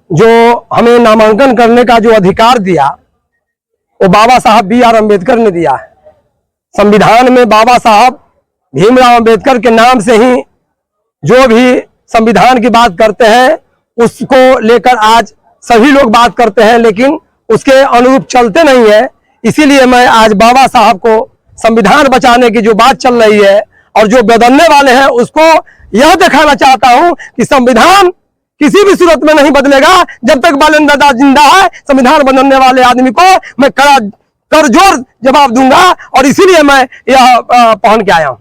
जो हमें नामांकन करने का जो अधिकार दिया वो बाबा साहब B.R. अम्बेडकर ने दिया है। संविधान में बाबा साहब भीमराव अम्बेडकर के नाम से ही जो भी संविधान की बात करते हैं उसको लेकर आज सभी लोग बात करते हैं, लेकिन उसके अनुरूप चलते नहीं है। इसीलिए मैं आज बाबा साहब को संविधान बचाने की जो बात चल रही है और जो बदलने वाले हैं उसको यह दिखाना चाहता हूं कि संविधान किसी भी सूरत में नहीं बदलेगा जब तक बालन दादा जिंदा है। संविधान बदलने वाले आदमी को मैं कर जोर जवाब दूंगा और इसीलिए मैं यह पहन के आया हूं।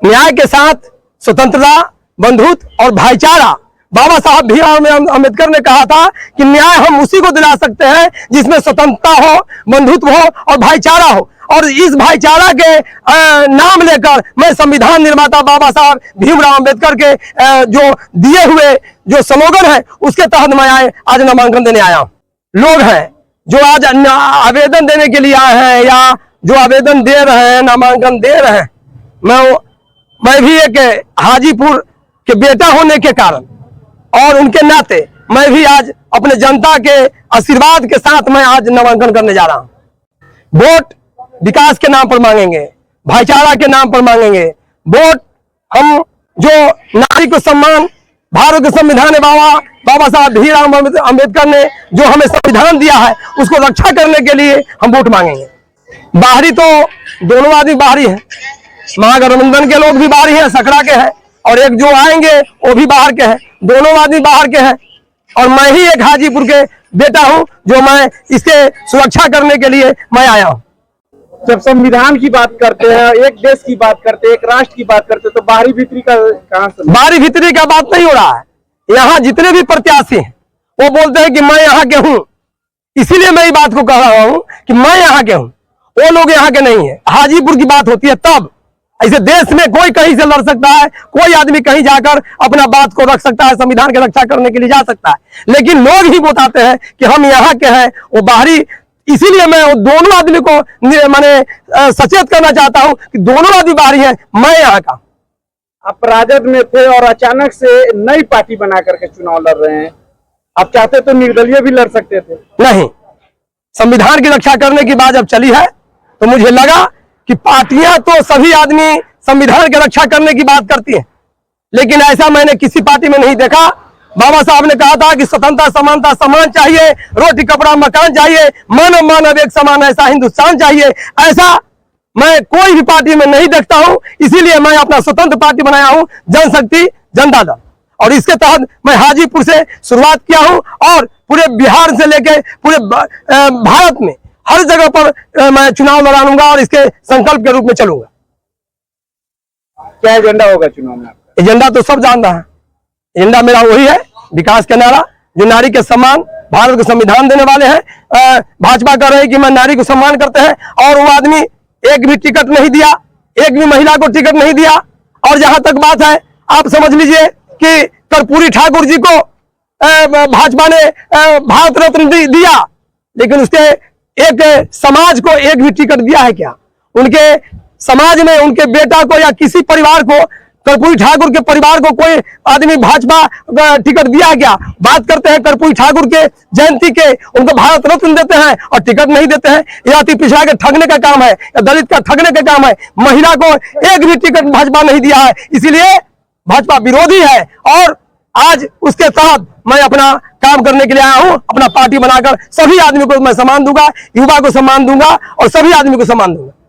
न्याय के साथ स्वतंत्रता, बंधुत्व और भाईचारा। बाबा साहब भीमराव अम्बेडकर ने कहा था कि न्याय हम उसी को दिला सकते हैं जिसमें स्वतंत्रता हो, बंधुत्व हो और भाईचारा हो। और इस भाईचारा के नाम लेकर मैं संविधान निर्माता बाबा साहब भीमराव अम्बेडकर के जो दिए हुए जो स्लोगन है उसके तहत मैं आज नामांकन देने आया हूँ। लोग हैं जो आज आवेदन देने के लिए आए हैं या जो आवेदन दे रहे हैं, नामांकन दे रहे हैं, मैं भी एक हाजीपुर के बेटा होने के कारण और उनके नाते मैं भी आज अपने जनता के आशीर्वाद के साथ मैं आज नामांकन करने जा रहा हूं। वोट विकास के नाम पर मांगेंगे, भाईचारा के नाम पर मांगेंगे। वोट हम जो नारी को सम्मान, भारत के संविधान बाबा साहब भीमराव अम्बेडकर ने जो हमें संविधान दिया है उसको रक्षा करने के लिए हम वोट मांगेंगे। बाहरी तो दोनों आदमी बाहरी है, महागठबंधन के लोग भी बाहरी है, सकरा के हैं, और एक जो आएंगे वो भी बाहर के हैं। दोनों आदमी बाहर के हैं और मैं ही एक हाजीपुर के बेटा हूं जो मैं इसके सुरक्षा करने के लिए मैं आया हूं। जब संविधान की बात करते हैं, एक देश की बात करते हैं, एक राष्ट्र की बात करते हैं, तो बाहरी भीतरी का कहां से? बाहरी भीतरी का बात नहीं हो रहा है। यहाँ जितने भी प्रत्याशी हैं वो बोलते हैं कि मैं यहाँ के हूँ, इसीलिए मैं ये बात को कह रहा हूँ कि मैं यहाँ के हूँ, वो लोग यहाँ के नहीं है। हाजीपुर की बात होती है तब। ऐसे देश में कोई कहीं से लड़ सकता है, कोई आदमी कहीं जाकर अपना बात को रख सकता है, संविधान की रक्षा करने के लिए जा सकता है, लेकिन लोग ही बताते हैं कि हम यहाँ के हैं, वो बाहरी। इसीलिए मैं दोनों आदमी को मैंने सचेत करना चाहता हूं कि दोनों आदमी बाहरी हैं, मैं यहाँ का। आप राजद में थे और अचानक से नई पार्टी बना करके चुनाव लड़ रहे हैं। आप चाहते तो निर्दलीय भी लड़ सकते थे। नहीं, संविधान की रक्षा करने की बात जब चली है तो मुझे लगा कि पार्टियां तो सभी आदमी संविधान की रक्षा करने की बात करती हैं, लेकिन ऐसा मैंने किसी पार्टी में नहीं देखा। बाबा साहब ने कहा था कि स्वतंत्रता, समानता, सम्मान चाहिए, रोटी कपड़ा मकान चाहिए, मानव मानव एक समान, ऐसा हिंदुस्तान चाहिए। ऐसा मैं कोई भी पार्टी में नहीं देखता हूं, इसीलिए मैं अपना स्वतंत्र पार्टी बनाया हूं, जनशक्ति जनता दल। और इसके तहत मैं हाजीपुर से शुरुआत किया हूं और पूरे बिहार से लेकर पूरे भारत में हर जगह पर मैं चुनाव लड़ाऊंगा और इसके संकल्प के रूप में चलूंगा। क्या एजेंडा होगा चुनाव में आपका? एजेंडा तो सब जानता है। एजेंडा मेरा वही है, विकास का नारा, जो नारी के सम्मान, भारत को संविधान देने वाले हैं। भाजपा कह रहे हैं कि मैं नारी को सम्मान करते हैं और वो आदमी एक भी टिकट नहीं दिया, एक भी महिला को टिकट नहीं दिया। और जहां तक बात है, आप समझ लीजिए कि कर्पूरी ठाकुर जी को भाजपा ने भारत रत्न दिया, लेकिन उसके एक समाज को एक भी टिकट दिया है क्या? उनके समाज में उनके बेटा को या किसी परिवार को, कर्पूरी ठाकुर के परिवार को कोई आदमी भाजपा टिकट दिया है क्या? बात करते हैं कर्पूरी ठाकुर के जयंती के, उनको भारत रत्न देते हैं और टिकट नहीं देते हैं। या अति पिछड़ा के ठगने का काम है या दलित का ठगने का काम है। महिला को एक भी टिकट भाजपा नहीं दिया है, इसीलिए भाजपा विरोधी है। और आज उसके तहत मैं अपना काम करने के लिए आया हूं, अपना पार्टी बनाकर सभी आदमी को मैं सम्मान दूंगा, युवा को सम्मान दूंगा और सभी आदमी को सम्मान दूंगा।